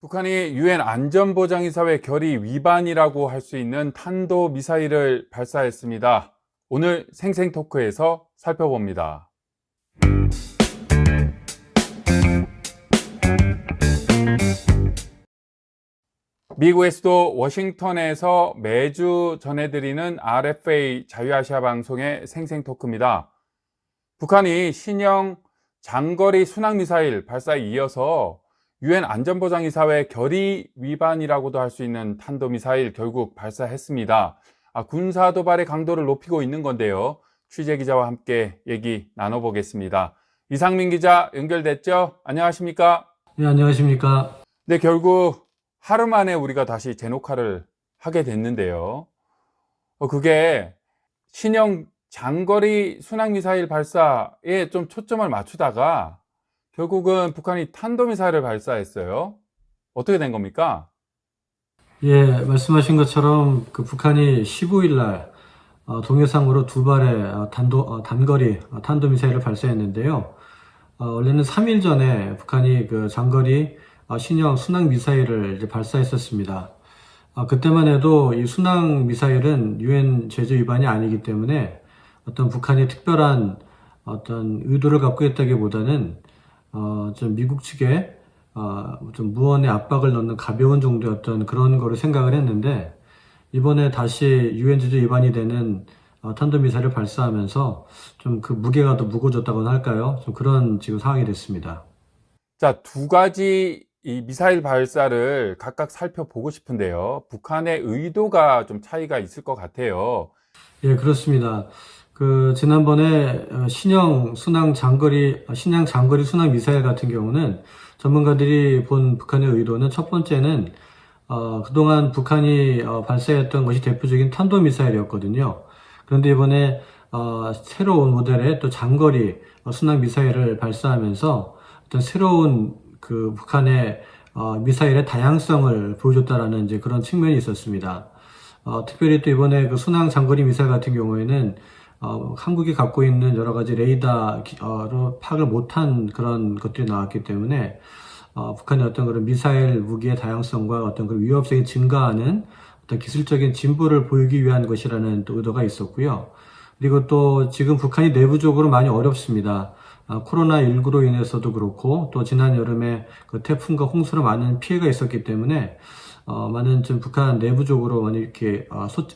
북한이 유엔 안전보장이사회 결의 위반이라고 할 수 있는 탄도미사일을 발사했습니다. 오늘 생생토크에서 살펴봅니다. 미국의 수도 워싱턴에서 매주 전해드리는 RFA 자유아시아 방송의 생생토크입니다. 북한이 신형 장거리 순항미사일 발사에 이어서 유엔 안전보장이사회 결의 위반이라고도 할 수 있는 탄도미사일 결국 발사했습니다. 군사 도발의 강도를 높이고 있는 건데요. 취재 기자와 함께 얘기 나눠보겠습니다. 이상민 기자 연결됐죠? 안녕하십니까? 네, 안녕하십니까? 네, 결국 하루 만에 우리가 다시 제녹화를 하게 됐는데요. 그게 신형 장거리 순항미사일 발사에 좀 초점을 맞추다가 결국은 북한이 탄도미사일을 발사했어요. 어떻게 된 겁니까? 예, 말씀하신 것처럼 북한이 15일 날 동해상으로 두 발의 단거리 탄도미사일을 발사했는데요. 원래는 3일 전에 북한이 그 장거리 신형 순항미사일을 이제 발사했었습니다. 그때만 해도 이 순항미사일은 유엔 제재 위반이 아니기 때문에 어떤 북한이 특별한 어떤 의도를 갖고 있다기보다는 좀 미국 측에 좀 무언의 압박을 넣는 가벼운 정도의 어떤 그런 거를 생각을 했는데, 이번에 다시 유엔 제재 위반이 되는 탄도미사일을 발사하면서 좀 그 무게가 더 무거워졌다고나 할까요? 좀 그런 지금 상황이 됐습니다. 자, 두 가지 이 미사일 발사를 각각 살펴보고 싶은데요. 북한의 의도가 좀 차이가 있을 것 같아요. 예, 그렇습니다. 지난번에 신형 장거리 순항 미사일 같은 경우는 전문가들이 본 북한의 의도는 첫 번째는 그동안 북한이 발사했던 것이 대표적인 탄도미사일이었거든요. 그런데 이번에 새로운 모델의 또 장거리 순항 미사일을 발사하면서 어떤 새로운 북한의 미사일의 다양성을 보여줬다라는 이제 그런 측면이 있었습니다. 특별히 또 이번에 그 순항 장거리 미사일 같은 경우에는 한국이 갖고 있는 여러 가지 레이더로 파악을 못한 그런 것들이 나왔기 때문에 북한의 어떤 그런 미사일 무기의 다양성과 어떤 그 위협성이 증가하는 어떤 기술적인 진보를 보이기 위한 것이라는 또 의도가 있었고요. 그리고 또 지금 북한이 내부적으로 많이 어렵습니다. 코로나19로 인해서도 그렇고 또 지난 여름에 그 태풍과 홍수로 많은 피해가 있었기 때문에 많은 좀 북한 내부적으로 많이 이렇게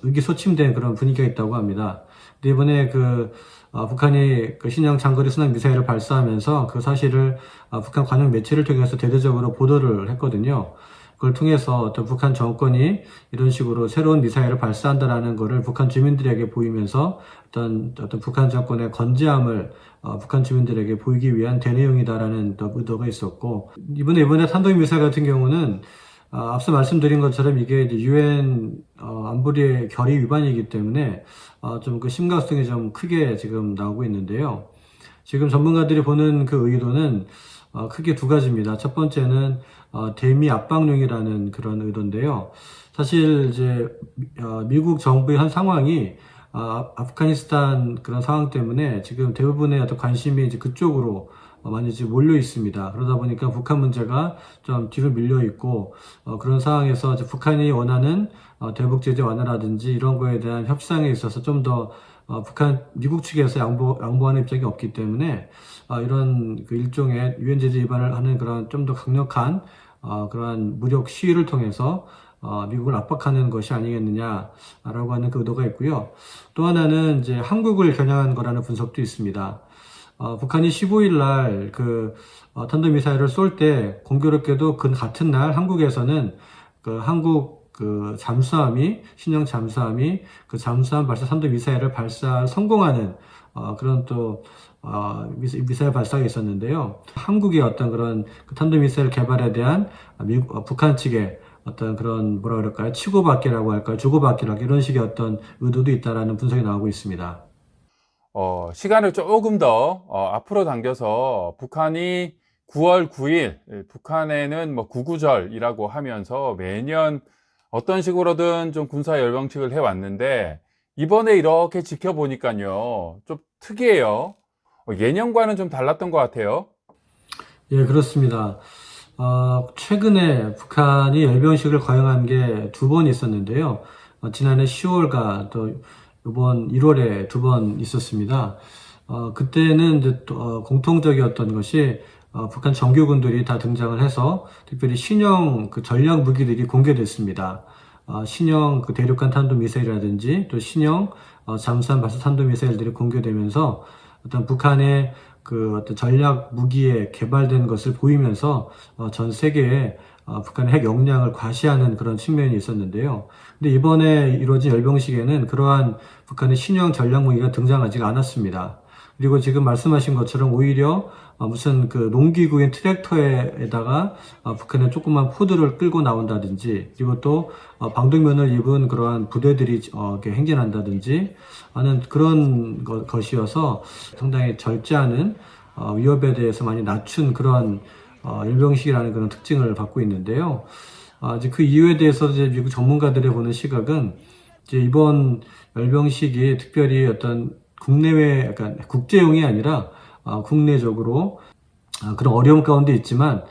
의기소침된 그런 분위기가 있다고 합니다. 근데 이번에 북한이 그 신형 장거리 순항 미사일을 발사하면서 그 사실을 북한 관영 매체를 통해서 대대적으로 보도를 했거든요. 그걸 통해서 어떤 북한 정권이 이런 식으로 새로운 미사일을 발사한다라는 것을 북한 주민들에게 보이면서 어떤 북한 정권의 건재함을 북한 주민들에게 보이기 위한 대내용이다라는 또 의도가 있었고, 이번에 탄도미사일 미사일 같은 경우는 앞서 말씀드린 것처럼 이게 이제 유엔 안보리의 결의 위반이기 때문에 좀 그 심각성이 좀 크게 지금 나오고 있는데요. 지금 전문가들이 보는 그 의도는 크게 두 가지입니다. 첫 번째는 대미 압박용이라는 그런 의도인데요. 사실 이제 미국 정부의 한 상황이 아프가니스탄 그런 상황 때문에 지금 대부분의 어떤 관심이 이제 그쪽으로 많이 지금 몰려 있습니다. 그러다 보니까 북한 문제가 좀 뒤로 밀려 있고, 그런 상황에서 이제 북한이 원하는 대북 제재 완화라든지 이런 거에 대한 협상에 있어서 좀 더 미국 측에서 양보하는 입장이 없기 때문에 이런 그 일종의 유엔 제재 위반을 하는 그런 좀 더 강력한 그러한 무력 시위를 통해서 미국을 압박하는 것이 아니겠느냐라고 하는 그 의도가 있고요. 또 하나는 이제 한국을 겨냥한 거라는 분석도 있습니다. 북한이 15일 날 탄도미사일을 쏠 때 공교롭게도 그 같은 날 한국에서는 한국 신형 잠수함이 그 잠수함 발사 탄도미사일을 발사 성공하는 그런 또 미사일 발사가 있었는데요. 한국의 어떤 그런 탄도미사일 개발에 대한 북한 측의 어떤 그런 뭐라 그럴까요? 치고받기라고 할까요? 주고받기라고 이런 식의 어떤 의도도 있다라는 분석이 나오고 있습니다. 시간을 조금 더 앞으로 당겨서 북한이 9월 9일, 북한에는 뭐 구구절이라고 하면서 매년 어떤 식으로든 좀 군사 열병식을 해왔는데 이번에 이렇게 지켜보니까요, 좀 특이해요. 예년과는 좀 달랐던 것 같아요. 예, 그렇습니다. 최근에 북한이 열병식을 거행한 게 두 번 있었는데요. 지난해 10월과 또 이번 1월에 두 번 있었습니다. 그때는 이제 또, 공통적이었던 것이 북한 정규군들이 다 등장을 해서 특별히 신형 그 전략 무기들이 공개됐습니다. 신형 그 대륙간 탄도 미사일이라든지 또 신형 잠수함 발사 탄도 미사일들이 공개되면서 어떤 북한의 그 어떤 전략 무기에 개발된 것을 보이면서 전 세계에 북한의 핵 역량을 과시하는 그런 측면이 있었는데요. 근데 이번에 이루어진 열병식에는 그러한 북한의 신형 전략 무기가 등장하지가 않았습니다. 그리고 지금 말씀하신 것처럼 오히려 무슨 그 농기구인 트랙터에다가 북한의 조그만 포드를 끌고 나온다든지, 그리고 또 방독면을 입은 그러한 부대들이 이렇게 행진한다든지 하는 그런 것이어서 상당히 절제하는 위협에 대해서 많이 낮춘 그러한 열병식이라는 그런 특징을 갖고 있는데요. 이제 그 이유에 대해서 이제 미국 전문가들의 보는 시각은 이제 이번 열병식이 특별히 어떤 국내외, 약간 국제용이 아니라 국내적으로 그런 어려움 가운데 있지만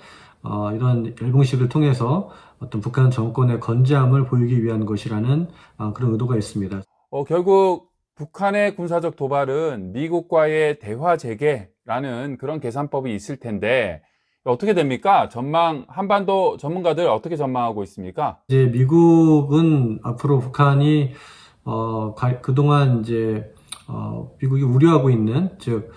이런 열병식을 통해서 어떤 북한 정권의 건재함을 보이기 위한 것이라는 그런 의도가 있습니다. 결국 북한의 군사적 도발은 미국과의 대화 재개라는 그런 계산법이 있을 텐데 어떻게 됩니까? 한반도 전문가들 어떻게 전망하고 있습니까? 이제 미국은 앞으로 북한이 그동안 이제 미국이 우려하고 있는 즉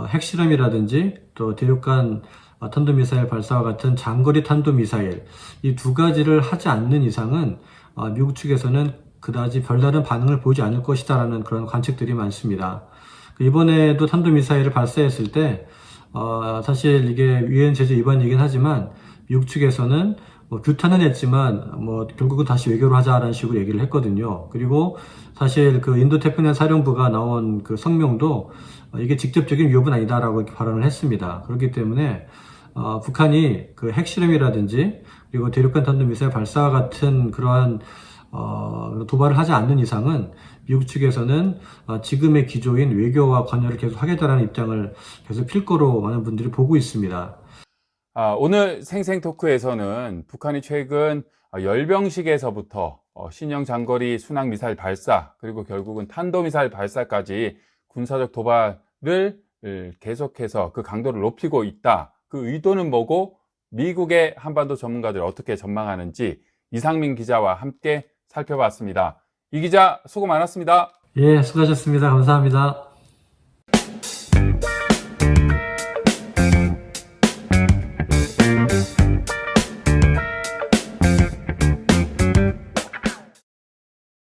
핵실험이라든지 또 대륙간 탄도미사일 발사와 같은 장거리 탄도미사일 이 두 가지를 하지 않는 이상은 미국 측에서는 그다지 별다른 반응을 보이지 않을 것이다라는 그런 관측들이 많습니다. 이번에도 탄도미사일을 발사했을 때 사실 이게 유엔 제재 위반이긴 하지만 미국 측에서는 규탄은 했지만 결국은 다시 외교로 하자라는 식으로 얘기를 했거든요. 그리고 사실 그 인도태평양 사령부가 나온 그 성명도 이게 직접적인 위협은 아니다라고 이렇게 발언을 했습니다. 그렇기 때문에 북한이 그 핵실험이라든지 그리고 대륙간 탄도미사일 발사와 같은 그러한 도발을 하지 않는 이상은 미국 측에서는 지금의 기조인 외교와 관여를 계속 하겠다라는 입장을 계속 필 거로 많은 분들이 보고 있습니다. 오늘 생생토크에서는 북한이 최근 열병식에서부터 신형 장거리 순항 미사일 발사, 그리고 결국은 탄도미사일 발사까지 군사적 도발을 계속해서 그 강도를 높이고 있다. 그 의도는 뭐고 미국의 한반도 전문가들 어떻게 전망하는지 이상민 기자와 함께 살펴봤습니다. 이 기자 수고 많았습니다. 예, 수고하셨습니다. 감사합니다.